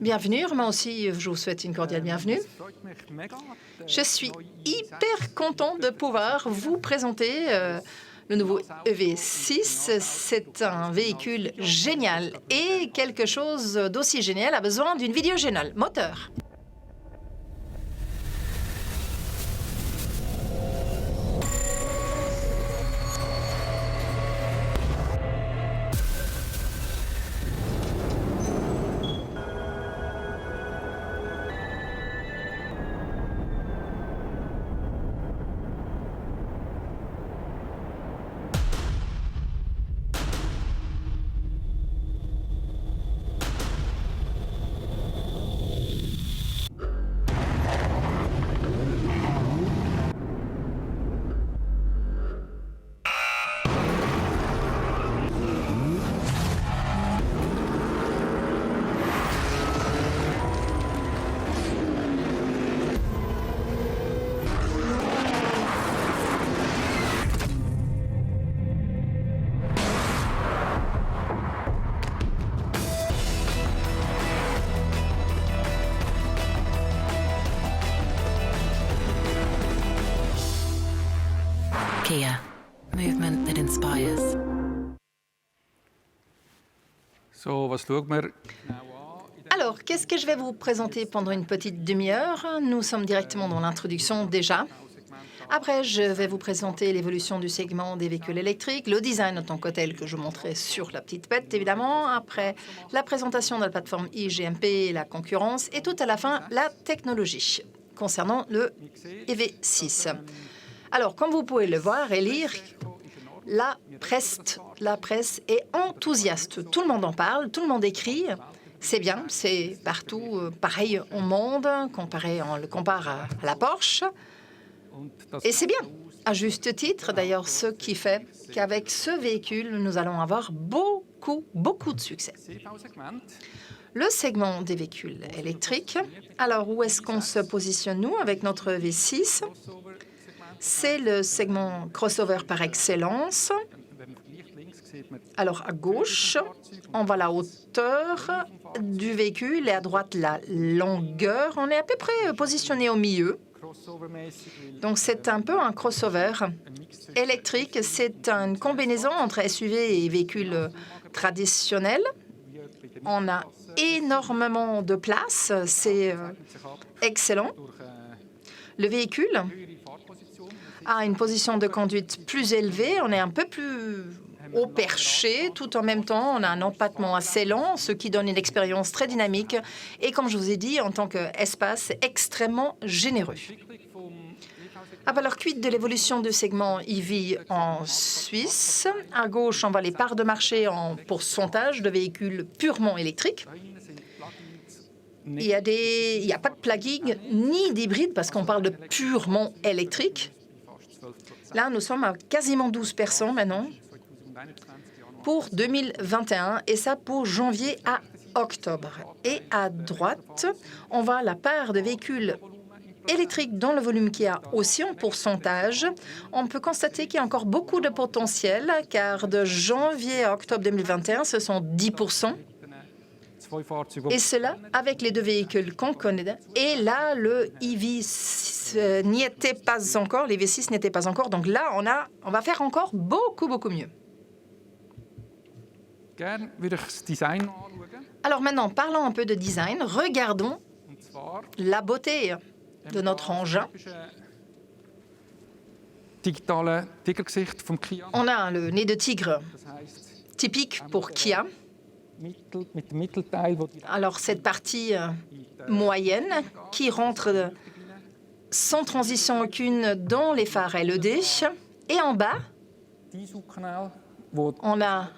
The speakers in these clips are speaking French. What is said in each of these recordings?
Bienvenue, moi aussi je vous souhaite une cordiale bienvenue. Je suis hyper content de pouvoir vous présenter le nouveau EV6. C'est un véhicule génial et quelque chose d'aussi génial a besoin d'une vidéo géniale. Moteur. Kia, movement that inspires. Alors, qu'est-ce que je vais vous présenter pendant une petite demi-heure? Nous sommes directement dans l'introduction déjà. Après, je vais vous présenter l'évolution du segment des véhicules électriques, le design en tant que tel que je montrerai sur la petite bête, évidemment. Après, la présentation de la plateforme iGMP et la concurrence. Et tout à la fin, la technologie concernant le EV6. Alors, comme vous pouvez le voir et lire, la presse est enthousiaste. Tout le monde en parle, tout le monde écrit. C'est bien, c'est partout pareil au monde, on le compare à la Porsche. Et c'est bien, à juste titre, d'ailleurs, ce qui fait qu'avec ce véhicule, nous allons avoir beaucoup de succès. Le segment des véhicules électriques, alors où est-ce qu'on se positionne, nous, avec notre V6? C'est le segment crossover par excellence. Alors, à gauche, on voit la hauteur du véhicule et à droite, la longueur. On est à peu près positionné au milieu. Donc, c'est un peu un crossover électrique. C'est une combinaison entre SUV et véhicule traditionnel. On a énormément de place. C'est excellent. Le véhicule a une position de conduite plus élevée. On est un peu plus au perché. Tout en même temps, on a un empattement assez lent, ce qui donne une expérience très dynamique. Et comme je vous ai dit, en tant qu'espace, extrêmement généreux. Alors, quid de l'évolution du segment EV en Suisse? À gauche, on voit les parts de marché en pourcentage de véhicules purement électriques. Il n'y a pas de plug-in ni d'hybride parce qu'on parle de purement électrique. Là, nous sommes à quasiment 12% maintenant pour 2021 et ça pour janvier à octobre. Et à droite, on voit la part de véhicules électriques dans le volume qui a aussi en pourcentage. On peut constater qu'il y a encore beaucoup de potentiel car de janvier à octobre 2021, ce sont 10%. Et cela avec les deux véhicules qu'on connaît. Et là, le EV n'y était pas encore, les V6 n'étaient pas encore. Donc là, on va faire encore beaucoup mieux. Alors maintenant, parlons un peu de design. Regardons la beauté de notre engin. On a le nez de tigre typique pour Kia. Alors, cette partie moyenne qui rentre sans transition aucune dans les phares LED. Et en bas, on a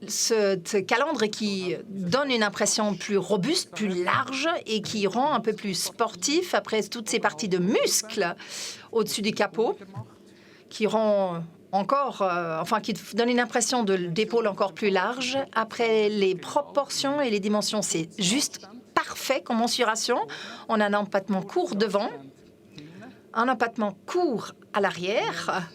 ce calandre qui donne une impression plus robuste, plus large et qui rend un peu plus sportif après toutes ces parties de muscles au-dessus du capot, qui rend encore, qui donne une impression d'épaule encore plus large. Après, les proportions et les dimensions, c'est juste parfait comme mensuration. On a un empattement court devant, un empattement court à l'arrière.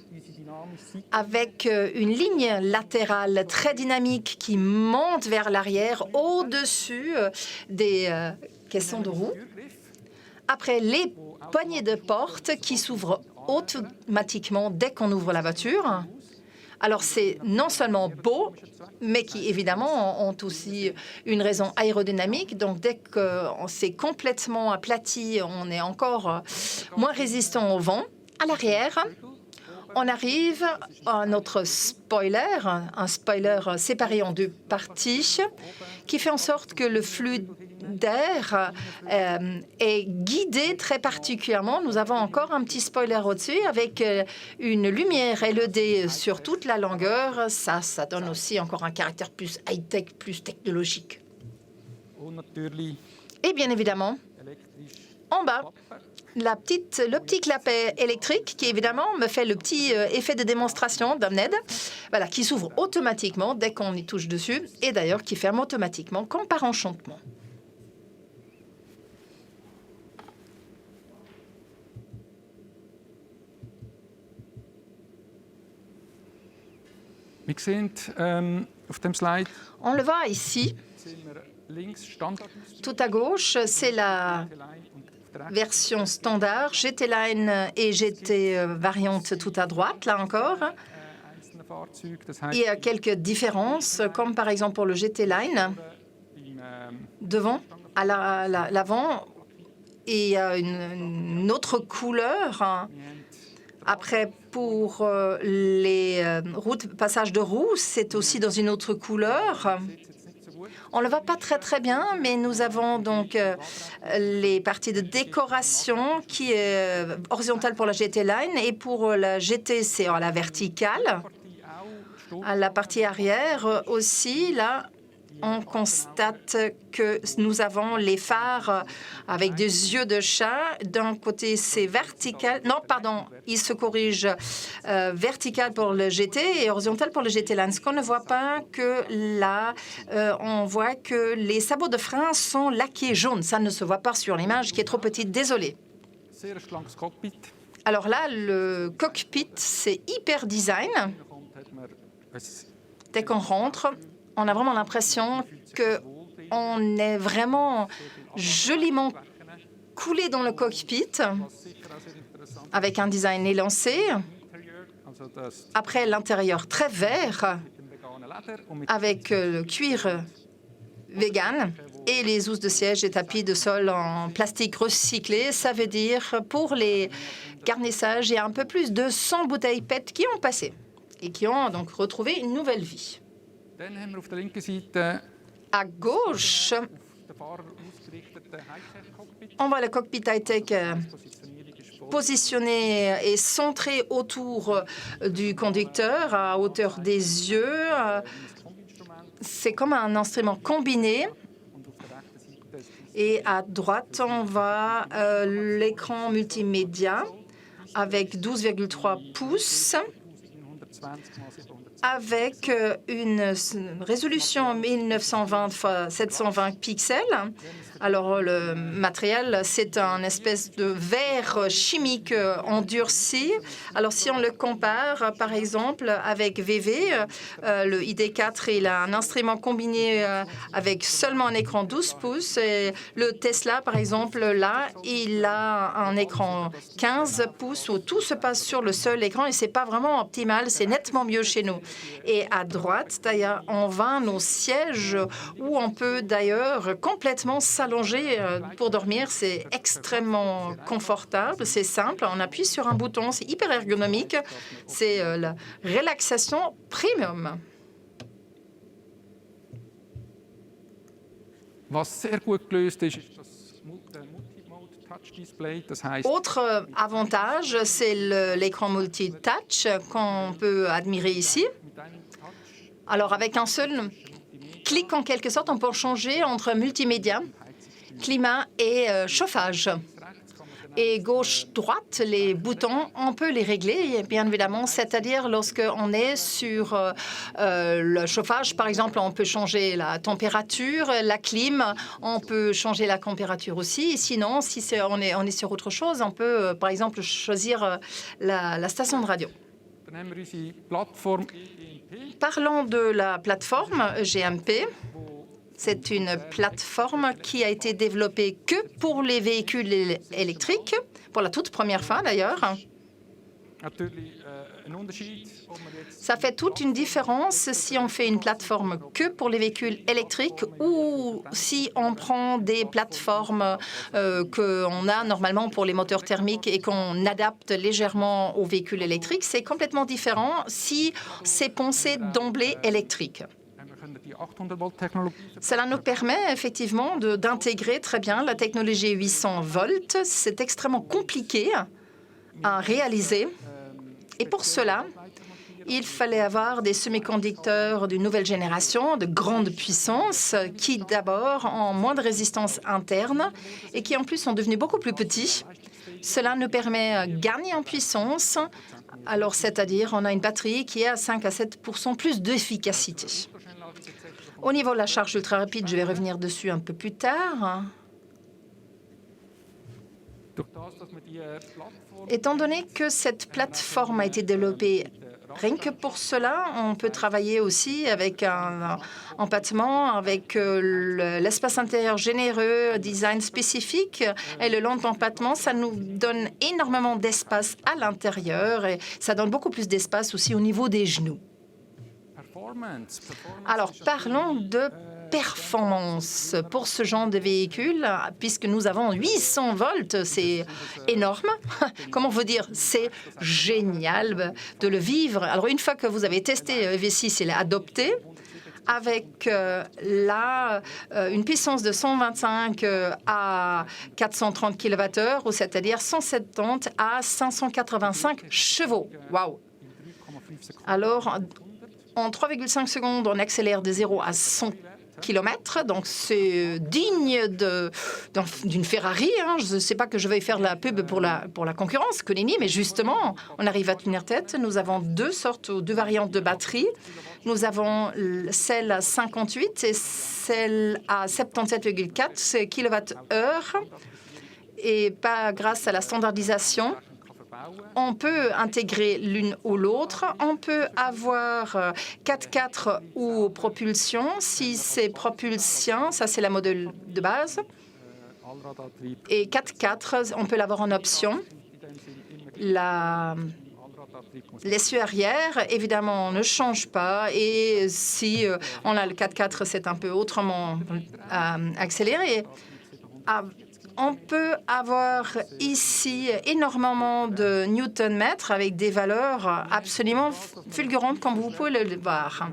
avec une ligne latérale très dynamique qui monte vers l'arrière au-dessus des caissons de roue. Après, les poignées de porte qui s'ouvrent automatiquement dès qu'on ouvre la voiture. Alors, c'est non seulement beau, mais qui, évidemment, ont aussi une raison aérodynamique. Donc, dès qu'on s'est complètement aplati, on est encore moins résistant au vent. À l'arrière, on arrive à notre spoiler, un spoiler séparé en deux parties, qui fait en sorte que le flux d'air est guidé très particulièrement. Nous avons encore un petit spoiler au-dessus avec une lumière LED sur toute la longueur. Ça donne aussi encore un caractère plus high-tech, plus technologique. Et bien évidemment, en bas, le petit clapet électrique qui, évidemment, me fait le petit effet de démonstration d'Omned, voilà, qui s'ouvre automatiquement dès qu'on y touche dessus et d'ailleurs qui ferme automatiquement comme par enchantement. On le voit ici. Tout à gauche, c'est la version standard, GT Line et GT variante tout à droite, là encore. Il y a quelques différences, comme par exemple pour le GT Line, devant, à l'avant, et il y a une autre couleur. Après, pour les passages de roues, c'est aussi dans une autre couleur. On ne le voit pas très bien, mais nous avons donc les parties de décoration qui est horizontale pour la GT Line et pour la GT, c'est à la verticale. À la partie arrière aussi, là, on constate que nous avons les phares avec des yeux de chat. D'un côté, c'est vertical. Non, pardon, il se corrige. Vertical pour le GT et horizontal pour le GT Line. Ce qu'on ne voit pas que là, on voit que les sabots de frein sont laqués jaunes. Ça ne se voit pas sur l'image qui est trop petite. Désolé. Alors là, le cockpit, c'est hyper design. Dès qu'on rentre, on a vraiment l'impression qu'on est vraiment joliment coulé dans le cockpit avec un design élancé. Après, l'intérieur très vert avec le cuir vegan et les housses de siège et tapis de sol en plastique recyclé. Ça veut dire pour les garnissages, il y a un peu plus de 100 bouteilles PET qui ont passé et qui ont donc retrouvé une nouvelle vie. À gauche, on voit le cockpit high-tech positionné et centré autour du conducteur à hauteur des yeux. C'est comme un instrument combiné. Et à droite, on voit l'écran multimédia avec 12,3 pouces. Avec une résolution 1920 x 720 pixels. Alors, le matériel, c'est un espèce de verre chimique endurci. Alors, si on le compare, par exemple, avec VV, le ID4, il a un instrument combiné avec seulement un écran 12 pouces. Et le Tesla, par exemple, là, il a un écran 15 pouces où tout se passe sur le seul écran et c'est pas vraiment optimal. C'est nettement mieux chez nous. Et à droite, d'ailleurs, on voit nos sièges où on peut d'ailleurs complètement s'allonger pour dormir. C'est extrêmement confortable, c'est simple. On appuie sur un bouton, c'est hyper ergonomique. C'est la relaxation premium. Autre avantage, c'est l'écran multitouch qu'on peut admirer ici. Alors, avec un seul clic, en quelque sorte, on peut changer entre multimédia, climat et chauffage. Et gauche-droite, les boutons, on peut les régler, bien évidemment, c'est-à-dire lorsqu'on est sur le chauffage, par exemple, on peut changer la température, la clim, on peut changer la température aussi. Et sinon, si on est sur autre chose, on peut, par exemple, choisir la station de radio. Parlons de la plateforme GMP. C'est une plateforme qui a été développée que pour les véhicules électriques, pour la toute première fois d'ailleurs. Ça fait toute une différence si on fait une plateforme que pour les véhicules électriques ou si on prend des plateformes qu'on a normalement pour les moteurs thermiques et qu'on adapte légèrement aux véhicules électriques. C'est complètement différent si c'est pensé d'emblée électrique. Cela nous permet effectivement d'intégrer très bien la technologie 800 volts. C'est extrêmement compliqué à réaliser. Et pour cela, il fallait avoir des semi-conducteurs d'une nouvelle génération, de grande puissance, qui d'abord ont moins de résistance interne et qui en plus sont devenus beaucoup plus petits. Cela nous permet de gagner en puissance, alors c'est-à-dire on a une batterie qui a 5 à 7% plus d'efficacité. Au niveau de la charge ultra rapide, je vais revenir dessus un peu plus tard. Étant donné que cette plateforme a été développée rien que pour cela, on peut travailler aussi avec un empattement, avec l'espace intérieur généreux, design spécifique. Et le long d'empattement, ça nous donne énormément d'espace à l'intérieur et ça donne beaucoup plus d'espace aussi au niveau des genoux. Alors, parlons de performance pour ce genre de véhicule, puisque nous avons 800 volts, c'est énorme. Comment vous dire, c'est génial de le vivre. Alors, une fois que vous avez testé EV6 et l'a adopté, avec une puissance de 125 à 430 kWh, ou c'est-à-dire 170 à 585 chevaux. Waouh! Alors, en 3,5 secondes, on accélère de 0 à 100 km, donc c'est digne d'une Ferrari. Je ne sais pas que je vais faire la pub pour la concurrence, Conini, mais justement, on arrive à tenir tête. Nous avons deux variantes de batterie. Nous avons celle à 58 et celle à 77,4 kWh. Et pas grâce à la standardisation, on peut intégrer l'une ou l'autre. On peut avoir 4x4 ou propulsion. Si c'est propulsion, ça c'est la modèle de base. Et 4x4, on peut l'avoir en option. L'essieu arrière, évidemment, ne change pas. Et si on a le 4x4, c'est un peu autrement accéléré. On peut avoir ici énormément de newton-mètres avec des valeurs absolument fulgurantes, comme vous pouvez le voir.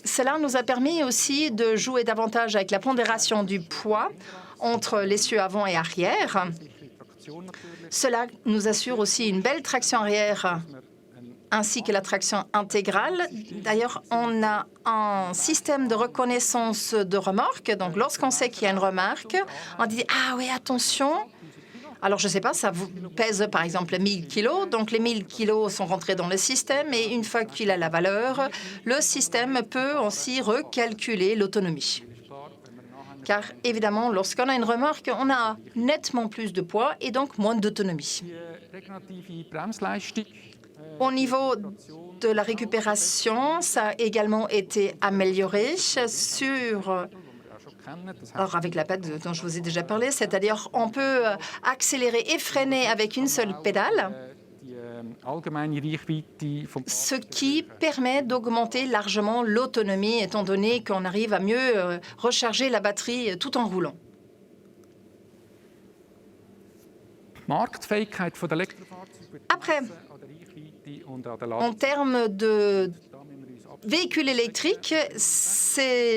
Cela nous a permis aussi de jouer davantage avec la pondération du poids entre l'essieu avant et arrière. Cela nous assure aussi une belle traction arrière ainsi que la traction intégrale. D'ailleurs, on a un système de reconnaissance de remorque. Donc, lorsqu'on sait qu'il y a une remorque, on dit « Ah oui, attention !» Alors, je ne sais pas, ça vous pèse par exemple 1000 kilos. Donc, les 1000 kilos sont rentrés dans le système et une fois qu'il a la valeur, le système peut aussi recalculer l'autonomie. Car évidemment, lorsqu'on a une remorque, on a nettement plus de poids et donc moins d'autonomie. Au niveau de la récupération, ça a également été amélioré avec la PED dont je vous ai déjà parlé, c'est-à-dire on peut accélérer et freiner avec une seule pédale, ce qui permet d'augmenter largement l'autonomie, étant donné qu'on arrive à mieux recharger la batterie tout en roulant. Après, en termes de véhicules électriques,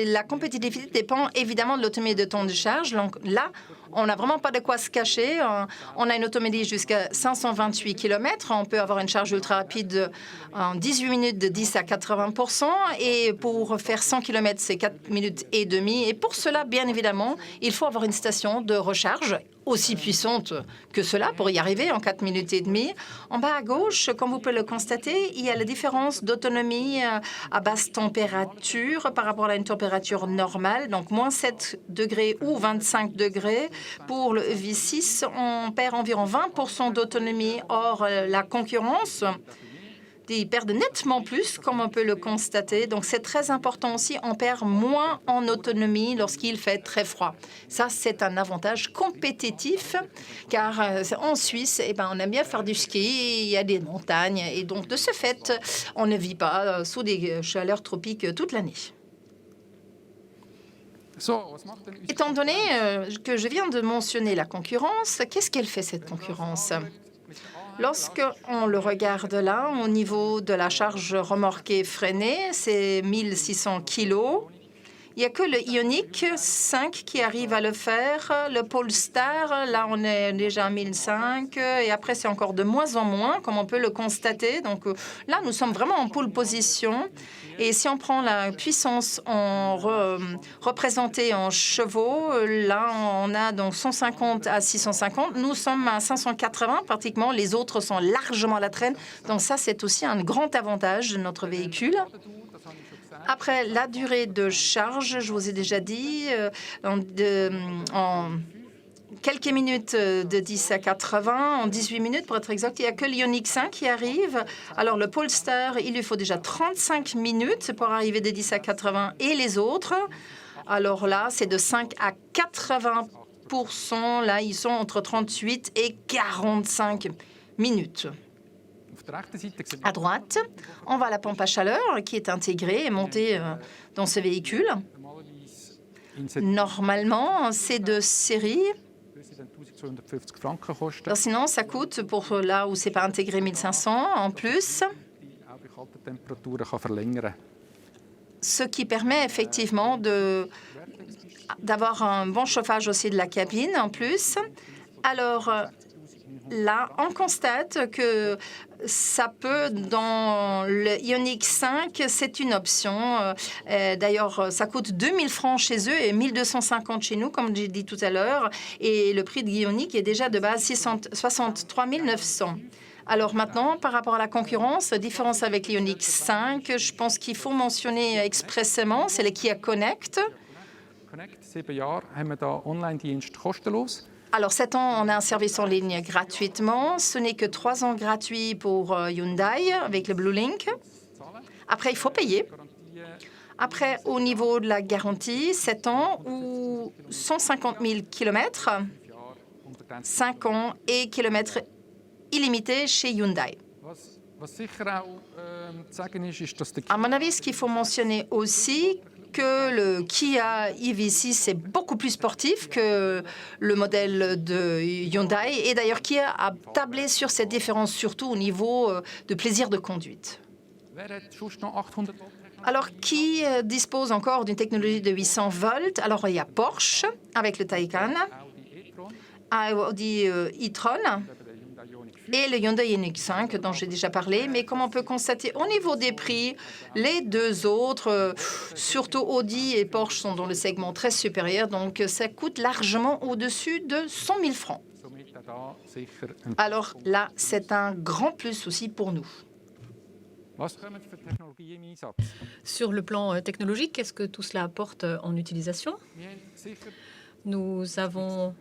la compétitivité dépend évidemment de l'autonomie de temps de charge. Donc là, on n'a vraiment pas de quoi se cacher. On a une autonomie jusqu'à 528 km. On peut avoir une charge ultra rapide en 18 minutes de 10 à 80%. Et pour faire 100 km, c'est 4 minutes et demie. Et pour cela, bien évidemment, il faut avoir une station de recharge aussi puissante que cela pour y arriver en 4 minutes et demie. En bas à gauche, comme vous pouvez le constater, il y a la différence d'autonomie à basse température par rapport à une température normale, donc moins 7 degrés ou 25 degrés. Pour le V6, on perd environ 20% d'autonomie. Or, la concurrence Ils perdent nettement plus, comme on peut le constater. Donc, c'est très important aussi. On perd moins en autonomie lorsqu'il fait très froid. Ça, c'est un avantage compétitif, car en Suisse, on aime bien faire du ski. Il y a des montagnes. Et donc, de ce fait, on ne vit pas sous des chaleurs tropiques toute l'année. Étant donné que je viens de mentionner la concurrence, qu'est-ce qu'elle fait, cette concurrence? Lorsqu'on le regarde là, au niveau de la charge remorquée freinée, c'est 1600 kilos. Il n'y a que le Ioniq 5 qui arrive à le faire. Le Polestar, là, on est déjà à 1005. Et après, c'est encore de moins en moins, comme on peut le constater. Donc là, nous sommes vraiment en pole position. Et si on prend la puissance représentée en chevaux, là, on a donc 150 à 650. Nous sommes à 580 pratiquement. Les autres sont largement à la traîne. Donc ça, c'est aussi un grand avantage de notre véhicule. Après, la durée de charge, je vous ai déjà dit, en quelques minutes de 10 à 80, en 18 minutes pour être exact, il n'y a que l'Ioniq 5 qui arrive. Alors, le Polestar, il lui faut déjà 35 minutes pour arriver de 10 à 80 et les autres. Alors là, c'est de 5 à 80%. Là, ils sont entre 38 et 45 minutes. À droite, on voit la pompe à chaleur qui est intégrée et montée dans ce véhicule. Normalement, c'est de série. Alors sinon, ça coûte, pour là où c'est pas intégré, 1500 en plus. Ce qui permet effectivement d'avoir un bon chauffage aussi de la cabine en plus. Alors là, on constate que ça peut, dans le Ioniq 5, c'est une option. D'ailleurs, ça coûte 2000 francs chez eux et 1250 chez nous, comme j'ai dit tout à l'heure. Et le prix de Ioniq est déjà de base 63 900. Alors maintenant, par rapport à la concurrence, différence avec l'Ioniq 5, je pense qu'il faut mentionner expressément, c'est le Kia Connect. Alors, 7 ans, on a un service en ligne gratuitement. Ce n'est que 3 ans gratuits pour Hyundai avec le Blue Link. Après, il faut payer. Après, au niveau de la garantie, 7 ans ou 150 000 kilomètres, 5 ans et kilomètres illimités chez Hyundai. À mon avis, ce qu'il faut mentionner aussi, que le Kia EV6 est beaucoup plus sportif que le modèle de Hyundai. Et d'ailleurs, Kia a tablé sur cette différence, surtout au niveau de plaisir de conduite. Alors, qui dispose encore d'une technologie de 800 volts? Alors, il y a Porsche avec le Taycan, Audi e-tron et le Hyundai Ioniq 5 dont j'ai déjà parlé. Mais comme on peut constater au niveau des prix, les deux autres, surtout Audi et Porsche, sont dans le segment très supérieur. Donc, ça coûte largement au-dessus de 100 000 francs. Alors là, c'est un grand plus aussi pour nous. Sur le plan technologique, qu'est-ce que tout cela apporte en utilisation? Nous avons,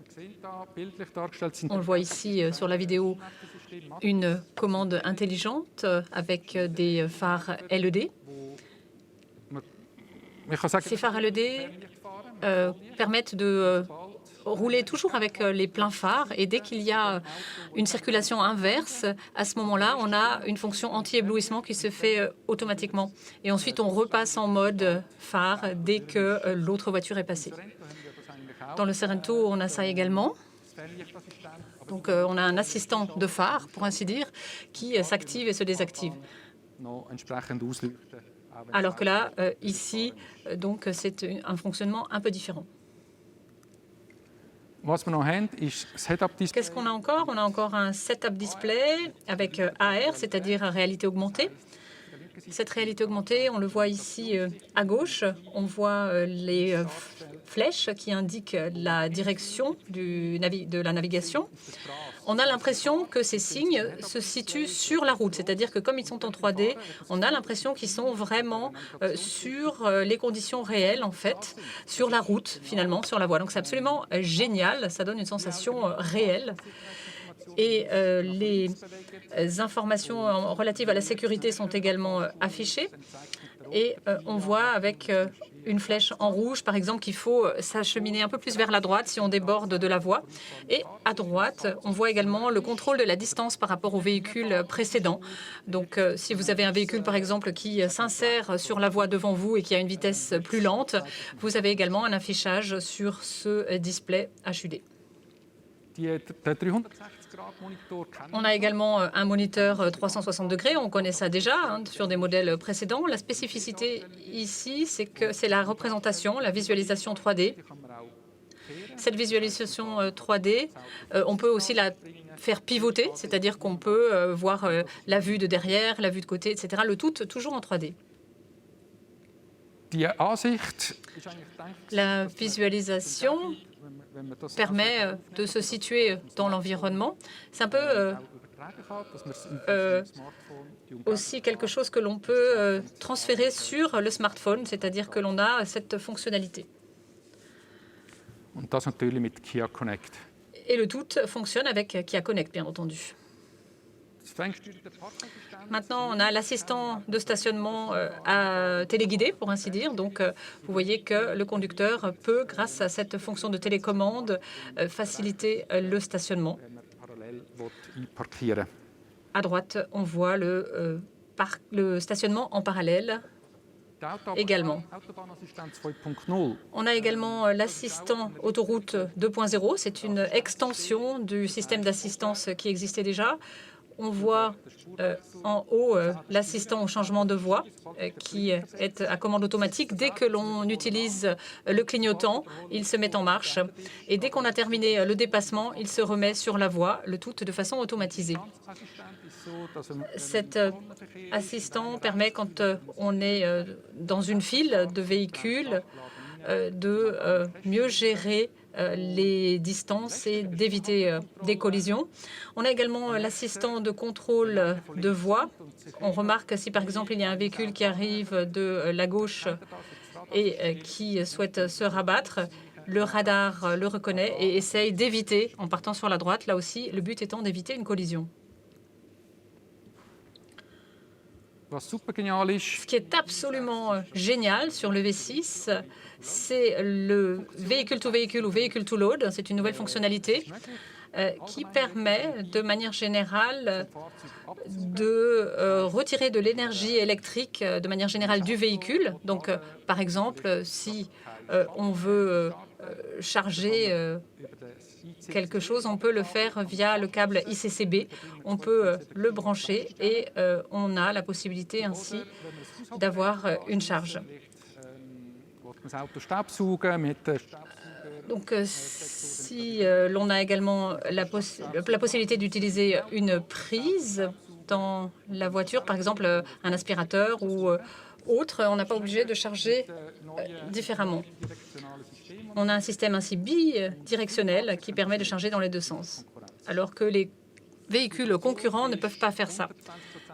on le voit ici sur la vidéo, une commande intelligente avec des phares LED. Ces phares LED permettent de rouler toujours avec les pleins phares, et dès qu'il y a une circulation inverse, à ce moment-là, on a une fonction anti-éblouissement qui se fait automatiquement. Et ensuite, on repasse en mode phare dès que l'autre voiture est passée. Dans le Sorento, on a ça également. Donc, on a un assistant de phare, pour ainsi dire, qui s'active et se désactive. Alors que là, ici, donc, c'est un fonctionnement un peu différent. Qu'est-ce qu'on a encore? On a encore un setup display avec AR, c'est-à-dire réalité augmentée. Cette réalité augmentée, on le voit ici à gauche. On voit les flèches qui indiquent la direction de la navigation. On a l'impression que ces signes se situent sur la route, c'est-à-dire que comme ils sont en 3D, on a l'impression qu'ils sont vraiment sur les conditions réelles, en fait, sur la route, finalement, sur la voie. Donc c'est absolument génial, ça donne une sensation réelle. Et les informations relatives à la sécurité sont également affichées. Et on voit avec une flèche en rouge, par exemple, qu'il faut s'acheminer un peu plus vers la droite si on déborde de la voie. Et à droite, on voit également le contrôle de la distance par rapport au véhicule précédent. Donc, si vous avez un véhicule, par exemple, qui s'insère sur la voie devant vous et qui a une vitesse plus lente, vous avez également un affichage sur ce display HUD. On a également un moniteur 360 degrés, on connaît ça déjà sur des modèles précédents. La spécificité ici, c'est que c'est la représentation, la visualisation 3D. Cette visualisation 3D, on peut aussi la faire pivoter, c'est-à-dire qu'on peut voir la vue de derrière, la vue de côté, etc. Le tout toujours en 3D. La visualisation permet de se situer dans l'environnement. C'est un peu aussi quelque chose que l'on peut transférer sur le smartphone, c'est-à-dire que l'on a cette fonctionnalité. Et le tout fonctionne avec Kia Connect, bien entendu. Maintenant, on a l'assistant de stationnement téléguidé, pour ainsi dire. Donc, vous voyez que le conducteur peut, grâce à cette fonction de télécommande, faciliter le stationnement. À droite, on voit le stationnement en parallèle également. On a également l'assistant autoroute 2.0. C'est une extension du système d'assistance qui existait déjà. On voit en haut l'assistant au changement de voie qui est à commande automatique. Dès que l'on utilise le clignotant, il se met en marche. Et dès qu'on a terminé le dépassement, il se remet sur la voie, le tout de façon automatisée. Cet assistant permet, quand on est dans une file de véhicules, de mieux gérer les distances et d'éviter des collisions. On a également l'assistant de contrôle de voie. On remarque si, par exemple, il y a un véhicule qui arrive de la gauche et qui souhaite se rabattre, le radar le reconnaît et essaye d'éviter en partant sur la droite. Là aussi, le but étant d'éviter une collision. Ce qui est absolument génial sur le V6, c'est le véhicule-to-véhicule ou véhicule-to-load. C'est une nouvelle fonctionnalité qui permet de manière générale de retirer de l'énergie électrique de manière générale du véhicule. Donc, par exemple, si on veut charger quelque chose, on peut le faire via le câble ICCB. On peut le brancher et on a la possibilité ainsi d'avoir une charge. Donc, si l'on a également la possibilité d'utiliser une prise dans la voiture, par exemple un aspirateur ou autre, on n'a pas obligé de charger différemment. On a un système ainsi bidirectionnel qui permet de charger dans les deux sens, alors que les véhicules concurrents ne peuvent pas faire ça.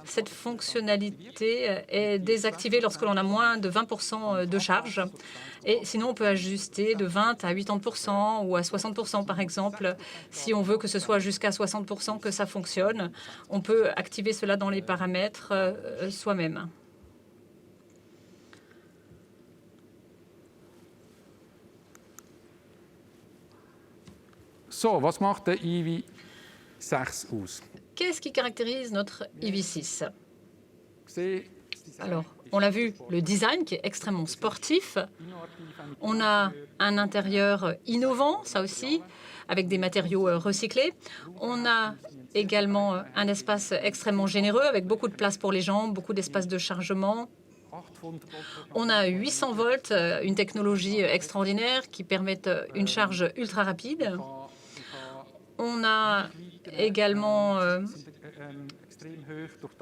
Cette fonctionnalité est désactivée lorsque l'on a moins de 20% de charge. Et sinon, on peut ajuster de 20 à 80% ou à 60%, par exemple. Si on veut que ce soit jusqu'à 60% que ça fonctionne, on peut activer cela dans les paramètres soi-même. So, was macht der EV6 aus? Qu'est-ce qui caractérise notre EV6? Alors, on l'a vu, le design qui est extrêmement sportif. On a un intérieur innovant, ça aussi, avec des matériaux recyclés. On a également un espace extrêmement généreux, avec beaucoup de place pour les jambes, beaucoup d'espace de chargement. On a 800 volts, une technologie extraordinaire qui permet une charge ultra rapide. On a également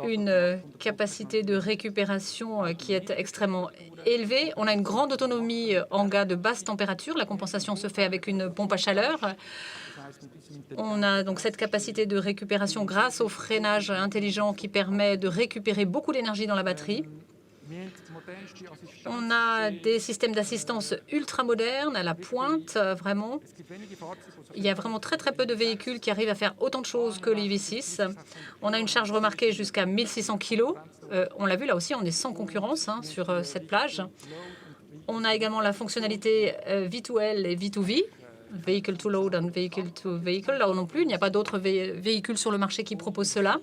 une capacité de récupération qui est extrêmement élevée. On a une grande autonomie en cas de basse température. La compensation se fait avec une pompe à chaleur. On a donc cette capacité de récupération grâce au freinage intelligent qui permet de récupérer beaucoup d'énergie dans la batterie. On a des systèmes d'assistance ultra modernes, à la pointe, vraiment. Il y a vraiment très peu de véhicules qui arrivent à faire autant de choses que l'EV6. On a une charge remarquée jusqu'à 1600 kg. On l'a vu, là aussi, on est sans concurrence sur cette plage. On a également la fonctionnalité V2L et V2V, Vehicle to Load and Vehicle to Vehicle. Là non plus, il n'y a pas d'autres véhicules sur le marché qui proposent cela.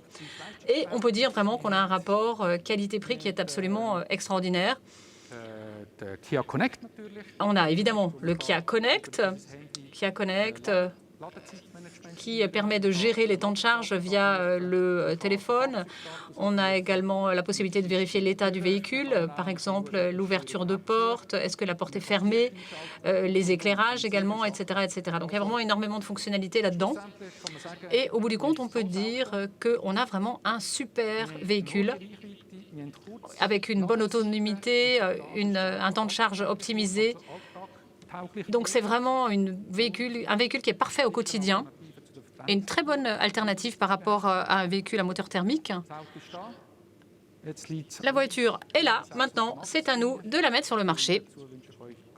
Et on peut dire vraiment qu'on a un rapport qualité-prix qui est absolument extraordinaire. Kia Connect. On a évidemment le Kia Connect, qui permet de gérer les temps de charge via le téléphone. On a également la possibilité de vérifier l'état du véhicule, par exemple l'ouverture de porte, est-ce que la porte est fermée, les éclairages également, etc., etc. Donc il y a vraiment énormément de fonctionnalités là-dedans. Et au bout du compte, on peut dire qu'on a vraiment un super véhicule avec une bonne autonomie, un temps de charge optimisé. Donc c'est vraiment un véhicule qui est parfait au quotidien et une très bonne alternative par rapport à un véhicule à moteur thermique. La voiture est là, maintenant c'est à nous de la mettre sur le marché.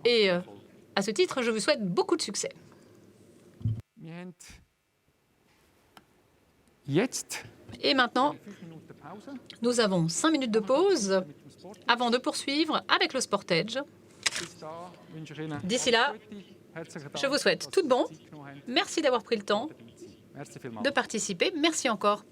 Et à ce titre, je vous souhaite beaucoup de succès. Et maintenant, nous avons 5 minutes de pause avant de poursuivre avec le Sportage. D'ici là, je vous souhaite tout de bon. Merci d'avoir pris le temps de participer. Merci encore.